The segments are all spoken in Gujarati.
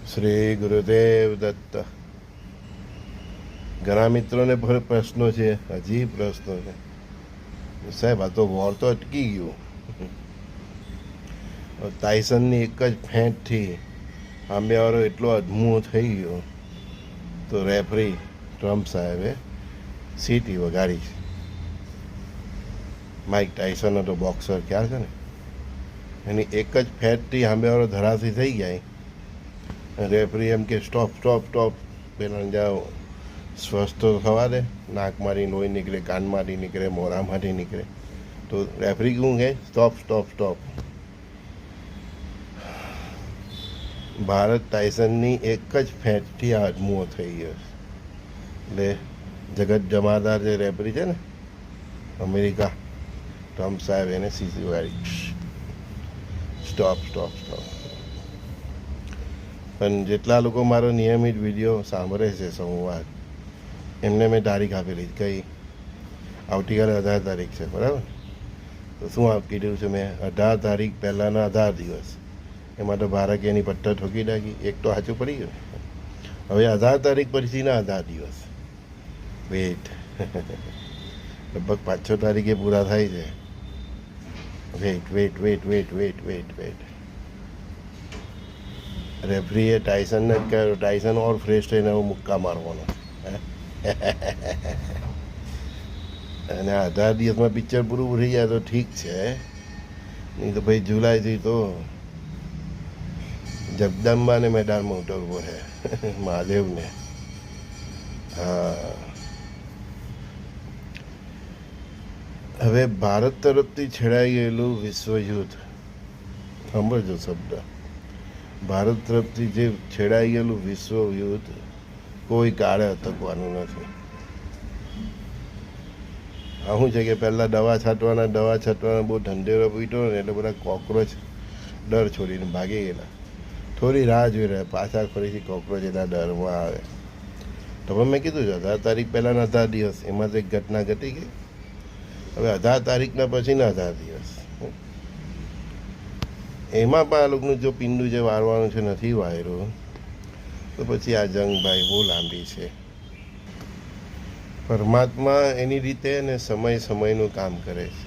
શ્રી ગુરુદેવ દત્ત. ઘણા મિત્રોને પણ પ્રશ્નો છે, હજી પ્રશ્નો છે. સાહેબ, આ તો વોર તો અટકી ગયું. ટાયસનની એક જ ફેંટથી આંબેવાળો એટલો અધમું થઈ ગયો તો રેફરી ટ્રમ્પ સાહેબે સીટી વગાડી છે. માઇક ટાયસન હતો બોક્સર, ખ્યાલ છે ને? એની એક જ ફેંટથી આંબેવાળો ધરાશી થઈ જાય. રેફરી એમ કે સ્ટોપ સ્ટોપ સ્ટોપ, પેલા જાઓ સ્વસ્થ થવા દે. નાકમાંથી લોહી નીકળે, કાનમાંથી નીકળે, મોઢામાંથી નીકળે. તો રેફરી શું કહે? Stop stop stop. ભારત ટાયસનની એક જ ફેંટથી આદમુઓ થઈ ગયો. એટલે જગત જમાદાર જે રેફરી છે ને અમેરિકા, ટ્રમ્પ સાહેબ, એને સીસી વાળી સ્ટોપ સ્ટોપ સ્ટોપ. પણ જેટલા લોકો મારો નિયમિત વિડીયો સાંભળે છે સંવાદ, એમને મેં તારીખ આપેલી. કઈ? આવતીકાલે 18 તારીખ છે, બરાબર? તો શું કીધું છે મેં? 18 તારીખ પહેલાંના 18 દિવસ. એમાં તો ભારત એની પટ્ટર ઠોકી નાખી. એક તો સાચું પડી ગયું. હવે 18 તારીખ પછીના 18 દિવસ વેઇટ. લગભગ 5-6 તારીખે પૂરા થાય છે. Wait wait wait wait wait wait wait. રેફરીએ ટાયસનને જ કહ્યું, ટાયસન ઓર ફ્રેશ થઈને હવે મુક્કા મારવાનો. અને 18 દિવસમાં પિક્ચર પૂરું થઈ જાય તો ઠીક છે, નહીં તો ભાઈ જુલાઈથી તો જગદંબાને મેદાનમાં ઉતરવો છે, મહાદેવને. હા, હવે ભારત તરફથી છેડાઈ ગયેલું વિશ્વયુદ્ધ, સાંભળજો શબ્દ, ભારત તરફથી જે છેડાઈ ગયેલું વિશ્વયુદ્ધ કોઈ કાળે અટકવાનું નથી. આ શું છે કે પહેલાં દવા છાંટવાના બહુ ઢંઢેરો પીટો ને એટલે બધા કોકરોચ ડર છોડીને ભાગી ગયેલા. થોડી રાહ જોઈ રહ્યા, પાછા ફરીથી કોકરોચ એના ડરમાં આવે. તો પણ મેં કીધું છે 18 તારીખ પહેલાંના 18 દિવસ, એમાં તો એક ઘટના ઘટી ગઈ. હવે 18 તારીખના પછીના 18 દિવસ, એમાં પણ આ લોકોનું જો પિંડું જે વારવાનું છે નથી વાયરું, તો પછી આ જંગ ભાઈ બહુ લાંબી છે. પરમાત્મા એની રીતે ને સમયનું કામ કરે છે.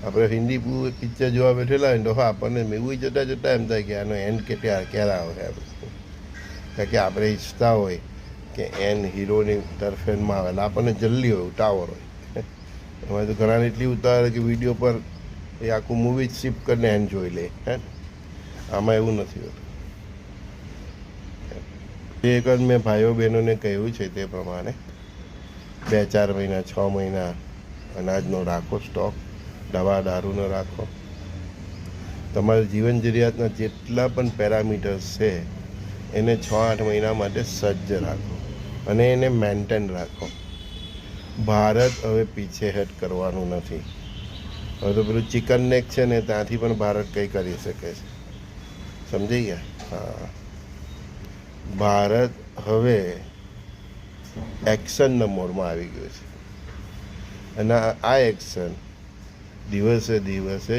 આપણે હિન્દી પિક્ચર જોવા બેઠેલા હોય તો આપણને મેવું જતાં એમ થાય કે આનો એન્ડ ક્યારે આવે. કારણ કે આપણે ઈચ્છતા હોય કે એન્ડ હીરોની તરફેણમાં આવે, આપણને જલ્દી હોય, ઉતાવળ હોય. એમાં તો ઘણાને એટલી ઉતાવળ કે વિડીયો પર એ આખું મૂવી જ શિફ્ટ કરીને એન્ડ જોઈ લે. આમાં એવું નથી હોતું. એક જ મેં ભાઈઓ બહેનોને કહ્યું છે તે પ્રમાણે 2-4 મહિના 6 મહિના અનાજનો રાખો સ્ટોક, દવા દારૂનો રાખો. તમારા જીવન જરૂરિયાતના જેટલા પણ પેરામીટર્સ છે એને 6-8 મહિના માટે સજ્જ રાખો અને એને મેન્ટેન રાખો. ભારત હવે પીછેહટ કરવાનું નથી. હવે તો પેલું ચિકન નેક છે ને, ત્યાંથી પણ ભારત કંઈ કરી શકે છે. સમજાઈ ગયા? હા, ભારત હવે એક્શનના મોડમાં આવી ગયું છે અને આ એક્શન દિવસે દિવસે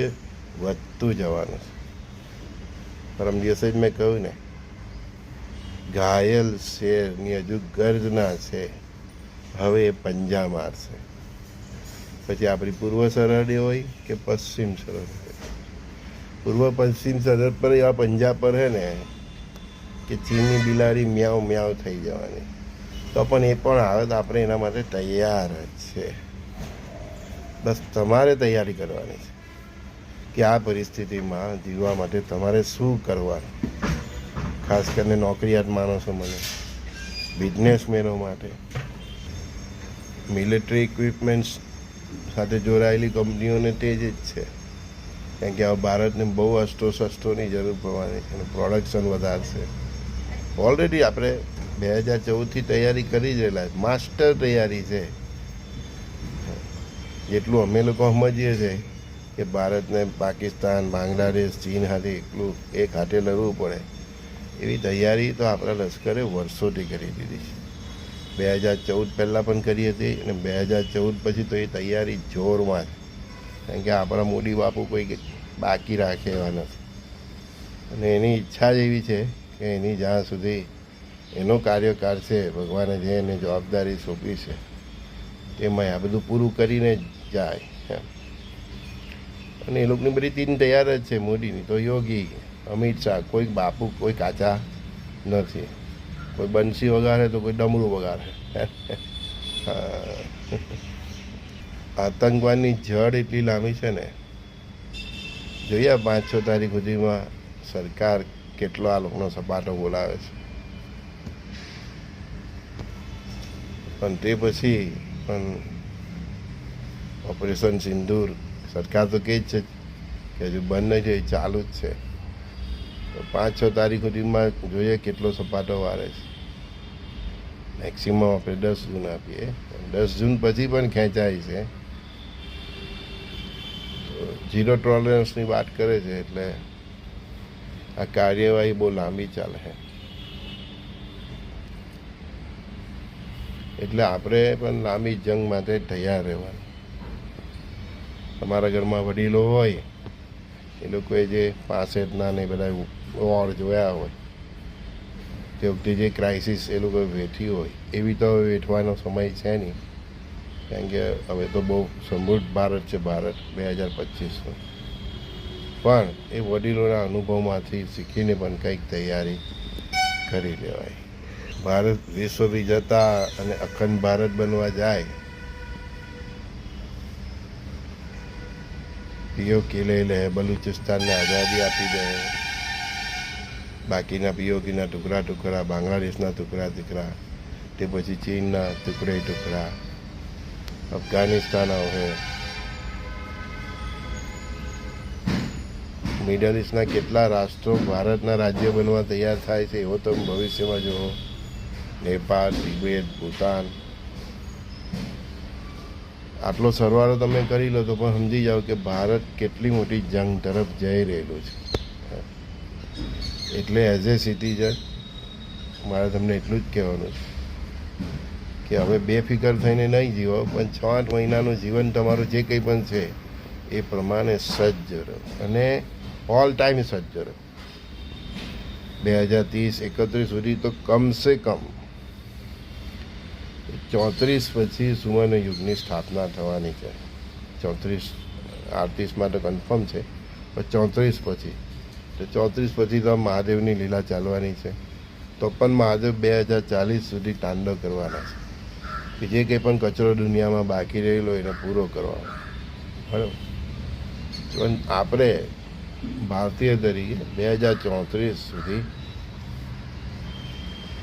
વધતું જવાનું છે. પરમ દિવસે જ મેં કહ્યું ને, ઘાયલ શેરની હજુ ગર્જના છે, હવે એ પંજા મારશે. પછી આપણી પૂર્વ સરહદે હોય કે પશ્ચિમ સરહદ હોય, પૂર્વ પશ્ચિમ સરહદ પર એવા પંજા પર છે ને કે ચીની બિલાડી મ્યાઉ મ્યાઉ થઈ જવાની. તો પણ એ પણ આવે તો આપણે એના માટે તૈયાર જ છે. બસ તમારે તૈયારી કરવાની છે કે આ પરિસ્થિતિમાં જીવવા માટે તમારે શું કરવાનું. ખાસ કરીને નોકરિયાત માણસો, મને બિઝનેસમેનો માટે, મિલિટરી ઇક્વિપમેન્ટ્સ સાથે જોડાયેલી કંપનીઓને તે જ છે. કારણ કે હવે ભારતને બહુ શસ્ત્રોની જરૂર પડવાની છે અને પ્રોડક્શન વધારશે. ઓલરેડી આપણે 2014થી તૈયારી કરી જ રહેલા, માસ્ટર તૈયારી છે. જેટલું અમે લોકો સમજીએ છીએ કે ભારતને પાકિસ્તાન, બાંગ્લાદેશ, ચીન સાથે એકલું એક હાથે લડવું પડે, એવી તૈયારી તો આપણા લશ્કરે વર્ષોથી કરી દીધી છે. 2014 પહેલાં પણ કરી હતી અને 2014 પછી તો એ તૈયારી જોરમાં છે. કારણ કે આપણા મોદી બાપુ કોઈ બાકી રાખે એવા નથી અને એની ઈચ્છા જ એવી છે કે એની જ્યાં સુધી એનો કાર્યકાળ છે, ભગવાને જે એને જવાબદારી સોંપી છે તેમાં આ બધું પૂરું કરીને જ જાય એમ. અને એ લોકોની બધી ટીમ તૈયાર જ છે. મોદીની તો યોગી, અમિત શાહ, કોઈ બાપુ કોઈ કાચા નથી. કોઈ બંસી વગાડે તો કોઈ ડમરું વગાડે. આતંકવાદની જડ એટલી લાંબી છે ને, જોઈએ 5-6 તારીખ સુધીમાં સરકાર કેટલો આ લોકોનો સપાટો બોલાવે છે. પણ તે પછી પણ ઓપરેશન સિંદૂર સરકાર તો કહે જ છે કે હજુ બંધ નહીં થયું, ચાલુ જ છે. 5-6 તારીખ સુધીમાં જોઈએ કેટલો સપાટો વારે છે. મેક્સિમમ આપણે 10 જૂન આપીએ, 10 જૂન પછી પણ ખેંચાય છે. ઝીરો ટોલરન્સની વાત કરે છે, એટલે આ કાર્યવાહી બહુ લાંબી ચાલે છે. એટલે આપણે પણ લાંબી જંગ માટે તૈયાર રહેવાનું. તમારા ઘરમાં વડીલો હોય, એ લોકોએ જે 65ના ને બધા વોર જોયા હોય, તે વખતે જે ક્રાઇસિસ એ લોકોએ વેઠી હોય, એવી તો હવે વેઠવાનો સમય છે નહીં. કારણ કે હવે તો બહુ સમૃદ્ધ ભારત છે ભારત 2025નું. પણ એ વડીલોના અનુભવમાંથી શીખીને પણ કંઈક તૈયારી કરી લેવાય. ભારત વિશ્વ વિજેતા અને અખંડ ભારત બનવા જાય, પીઓકે લઈ લે, બલુચિસ્તાનને આઝાદી આપી દે, બાકીના પીઓકેના ટુકડા ટુકડા, બાંગ્લાદેશના ટુકડા ટુકડા, તે પછી ચીનના ટુકડે ટુકડા, અફઘાનિસ્તાન આવે, મિડલ ઇસ્ટના કેટલા રાષ્ટ્રો ભારતના રાજ્ય બનવા તૈયાર થાય છે, એવો તમે ભવિષ્યમાં જુઓ. નેપાળ, તિબેટ, ભૂતાન, આટલો સરવાળો તમે કરી લો તો પણ સમજી જાઓ કે ભારત કેટલી મોટી જંગ તરફ જઈ રહેલું છે. એટલે એઝ એ સિટીઝન મારે તમને એટલું જ કહેવાનું છે કે હવે બેફિકર થઈને નહીં જીવો, પણ 6-8 મહિનાનું જીવન તમારું જે કંઈ પણ છે એ પ્રમાણે સજ્જ રહો, અને ઓલ ટાઈમ સજ્જ રહો. 2030-31 સુધી તો કમસે કમ 34 પછી સુવર્ણ યુગની સ્થાપના થવાની છે. 38 તો કન્ફર્મ છે, પણ 34 પછી તો 34 પછી તો મહાદેવની લીલા ચાલવાની છે. તો પણ મહાદેવ 2040 સુધી તાંડવ કરવાના છે, કે જે કંઈ પણ કચરો દુનિયામાં બાકી રહેલો એને પૂરો કરવાનો. બરાબર. પણ આપણે ભારતીય તરીકે 2034 સુધી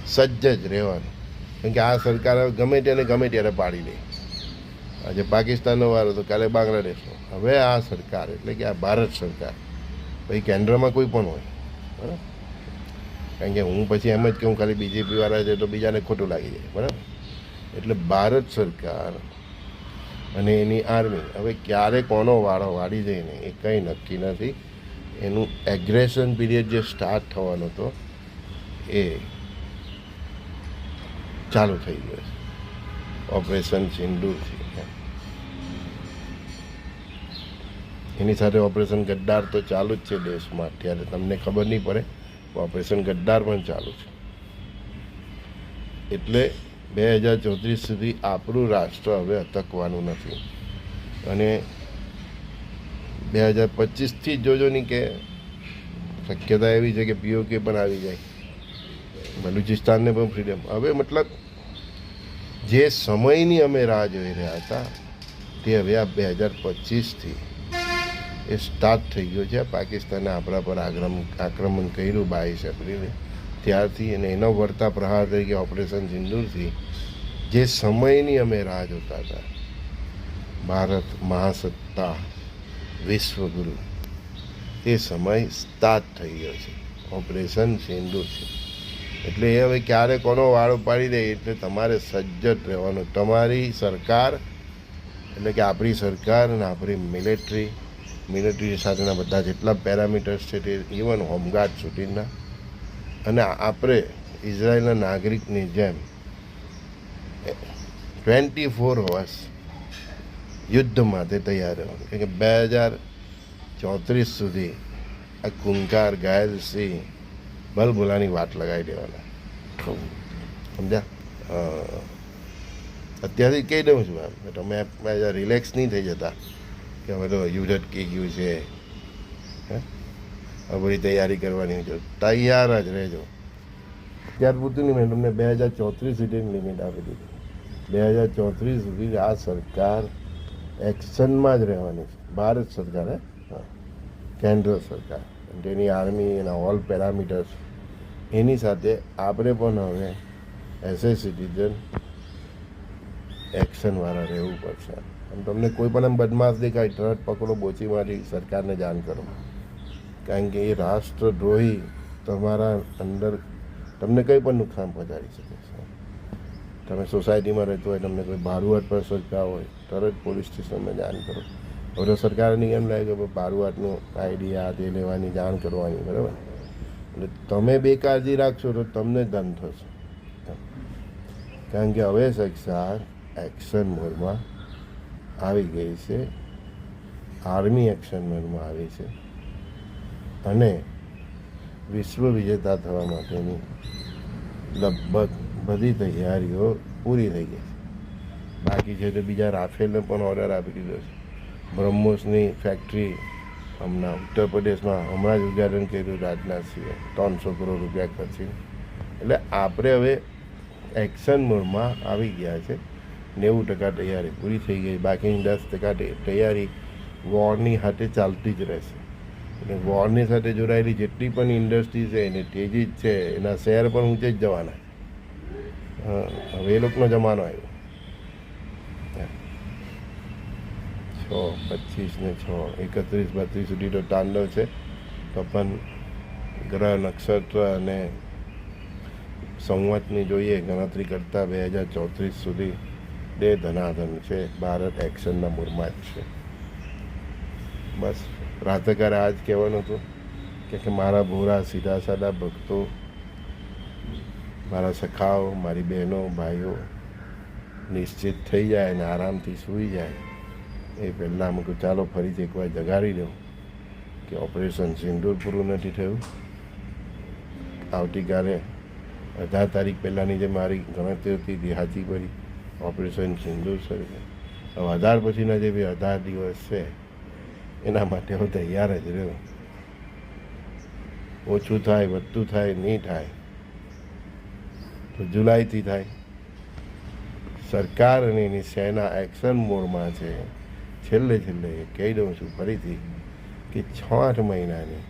સજ્જ જ રહેવાનું. કેમ કે આ સરકાર ગમે તેને ગમે ત્યારે પાડી લે. આજે પાકિસ્તાનનો વારો તો કાલે બાંગ્લાદેશનો. હવે આ સરકાર એટલે કે આ ભારત સરકાર, પછી કેન્દ્રમાં કોઈ પણ હોય, બરાબર. કારણ કે હું પછી એમ જ કહું ખાલી બીજેપી વાળા છે તો બીજાને ખોટું લાગી જાય, બરાબર. એટલે ભારત સરકાર અને એની આર્મી હવે ક્યારે કોનો વાળો વાળી જાય ને એ કંઈ નક્કી નથી. એનું એગ્રેશન પીરિયડ જે સ્ટાર્ટ થવાનો હતો એ ચાલુ થઈ ગયો છે ઓપરેશન સિંદૂરથી. એની સાથે ઓપરેશન ગદ્દાર તો ચાલુ જ છે દેશમાં. અત્યારે તમને ખબર નહીં પડે, ઓપરેશન ગદ્દાર પણ ચાલુ છે. એટલે 2034 સુધી આપણું રાષ્ટ્ર હવે અટકવાનું નથી. અને 2025થી જોજો નહીં કે શક્યતા એવી છે કે પીઓકે પણ આવી જાય, બલુચિસ્તાનને પણ ફ્રીડમ. હવે મતલબ જે સમયની અમે રાહ જોઈ રહ્યા હતા તે હવે આ 2025થી એ સ્ટાર્ટ થઈ ગયો છે. પાકિસ્તાને આપણા પર આક્રમણ કર્યું 22 એપ્રિલે, ત્યારથી અને એનો વળતા પ્રહાર તરીકે ઓપરેશન સિંદૂરથી જે સમયની અમે રાહ જોતા હતા, ભારત મહાસત્તા વિશ્વગુરુ, તે સમય સ્ટાર્ટ થઈ ગયો છે ઓપરેશન સિંદૂરથી. એટલે એ હવે ક્યારે કોનો વાળો પાડી દે એટલે તમારે સજ્જ જ રહેવાનું. તમારી સરકાર એટલે કે આપણી સરકાર અને આપણી મિલિટરી સાથેના બધા જેટલા પેરામીટર્સ છે તે ઇવન હોમગાર્ડ સુધીના, અને આપણે ઇઝરાયલના નાગરિકની જેમ 24 અવર્સ યુદ્ધ માટે તૈયાર રહેવાનું. કારણ કે 2034 સુધી આ ખૂંખાર ઘાયલ સિંહ ભલ ભોલાની વાત લગાવી દેવાના. સમજ્યા? અત્યારથી કહી દઉં છું એમ તમે રિલેક્સ નહીં થઈ જતા કે હવે તો યુદ્ધ અટકી ગયું છે, હે હવે બધી તૈયારી કરવાની છે. તૈયાર જ રહેજો. ત્યાર પૂરતું નહીં, મેં તમને 2034 સુધીની લિમિટ આપી દીધી. 2034 સુધી આ સરકાર એક્શનમાં જ રહેવાની છે. ભારત સરકાર, હા, કેન્દ્ર સરકાર, તેની આર્મી, એના ઓલ પેરામીટર્સ, એની સાથે આપણે પણ હવે એઝ એ સિટીઝન એક્શનવાળા રહેવું પડશે. અને તમને કોઈ પણ એમ બદમાશ દેખાય, તરત પકડો, બોચીમાંથી સરકારને જાણ કરો. કારણ કે એ રાષ્ટ્રદ્રોહી તમારા અંદર તમને કંઈ પણ નુકસાન પહોંચાડી શકે છે. તમે સોસાયટીમાં રહેતો હોય, તમને કોઈ ભાડુઆત પર સરકાર હોય, તરત પોલીસ સ્ટેશનમાં જાણ કરો. હવે તો સરકારે નિયમ લાવ્યો કે ભાડુઆતનું આઈડી આ તે લેવાની જાણ કરવાની, બરાબર? એટલે તમે બેકાળજી રાખશો તો તમને ધન થશે. કારણ કે હવે સરકાર એક્શન મોડમાં આવી ગઈ છે, આર્મી એક્શન મોડમાં આવી છે અને વિશ્વ વિજેતા થવા માટેની લગભગ બધી તૈયારીઓ પૂરી થઈ ગઈ છે. બાકી છે તો બીજા રાફેલને પણ ઓર્ડર આપી દીધો છે. બ્રહ્મોસની ફેક્ટરી હમણાં ઉત્તર પ્રદેશમાં હમણાં જ ઉદ્ઘાટન કર્યું રાજનાથસિંહે, 300 કરોડ રૂપિયા ખર્ચીને. એટલે આપણે હવે એક્શન મોડમાં આવી ગયા છે. 90% તૈયારી પૂરી થઈ ગઈ, બાકીની 10% તૈયારી વોરની હાથે ચાલતી જ રહેશે. એટલે વોરની સાથે જોડાયેલી જેટલી પણ ઇન્ડસ્ટ્રી છે એને તેજી જ છે, એના શેર પણ ઊંચે જ જવાના. હવે એ લોકોનો જમાનો આવ્યો. 6, 25 ને 6, 31, 32 સુધી તો તાંડવ છે. તો પણ ગ્રહ, નક્ષત્ર અને સંવતની જોઈએ ગણતરી કરતાં 2034 સુધી દે ધનાધન છે. ભારત એક્શનના મૂળમાં જ છે. બસ રાતકારે આ જ કહેવાનું હતું કે મારા ભોરા સીધા સાદા ભક્તો, મારા સખાઓ, મારી બહેનો, ભાઈઓ નિશ્ચિત થઈ જાય અને આરામથી સૂઈ જાય એ પહેલાં અમુક ચાલો ફરીથી એકવાર જગાડી દઉં કે ઓપરેશન સિંદૂર પૂરું નથી થયું. આવતીકાલે 18 તારીખ પહેલાંની જે મારી ગણતરી હતી તે સાચી પડી. ઓપરેશન સિંદૂર શરૂ છે. હવે 18 પછીના જે બી 18 દિવસ છે એના માટે હું તૈયાર જ રહ્યો. ઓછું થાય, વધતું થાય, નહીં થાય તો જુલાઈથી થાય. સરકાર અને એની સેના એક્શન મોડમાં છે. છેલ્લે કહી દઉં છું ફરીથી કે 6-8 મહિનાની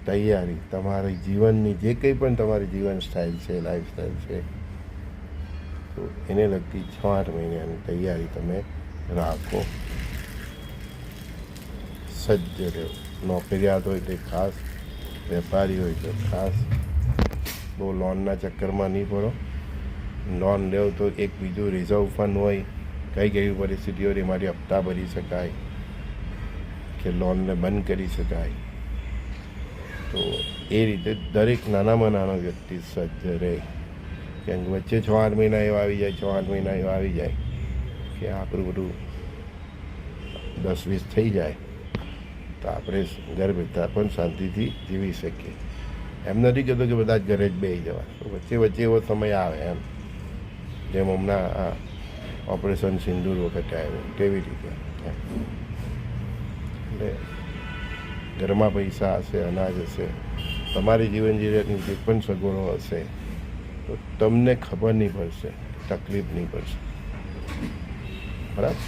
તૈયારી તમારી જીવનની જે કંઈ પણ તમારી જીવન સ્ટાઇલ છે, લાઈફ સ્ટાઇલ છે, તો એને લગતી 6-8 મહિનાની તૈયારી તમે રાખો. સજ્જ રહો. નોકરિયાત હોય તો ખાસ, વેપારી હોય તો ખાસ. બહુ લોનના ચક્કરમાં નહીં પડો. લોન લેવો તો એક બીજું રિઝર્વ ફંડ હોય, કઈ કેવી પરિસ્થિતિ હોય એમાંથી હપ્તા ભરી શકાય કે લોનને બંધ કરી શકાય. તો એ રીતે દરેક નાનામાં નાનો વ્યક્તિ સજ્જ રહે. કેમ કે વચ્ચે 6-8 મહિના એવા આવી જાય, 6-8 મહિના એવા આવી જાય કે આપણું બધું 10-20 થઈ જાય તો આપણે ઘર બેઠા પણ શાંતિથી જીવી શકીએ. એમ નથી કહેતો કે બધા જ ઘરે જ બેસી જવા, વચ્ચે એવો સમય આવે એમ, જેમ હમણાં આ ઓપરેશન સિંદૂર વખતે આવ્યો તેવી રીતે. એટલે ઘરમાં પૈસા હશે, અનાજ હશે, તમારી જીવન જરૂરિયાતની જે પણ સગવડો હશે તો તમને ખબર નહીં પડશે, તકલીફ નહીં પડશે. બરાબર?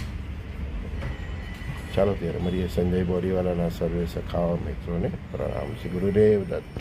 ચાલો ત્યારે મળીએ. સંજય બોરીવાલાના સર્વે સખાઓ મિત્રોને પ્રણામ. શ્રી ગુરુદેવ દત્ત.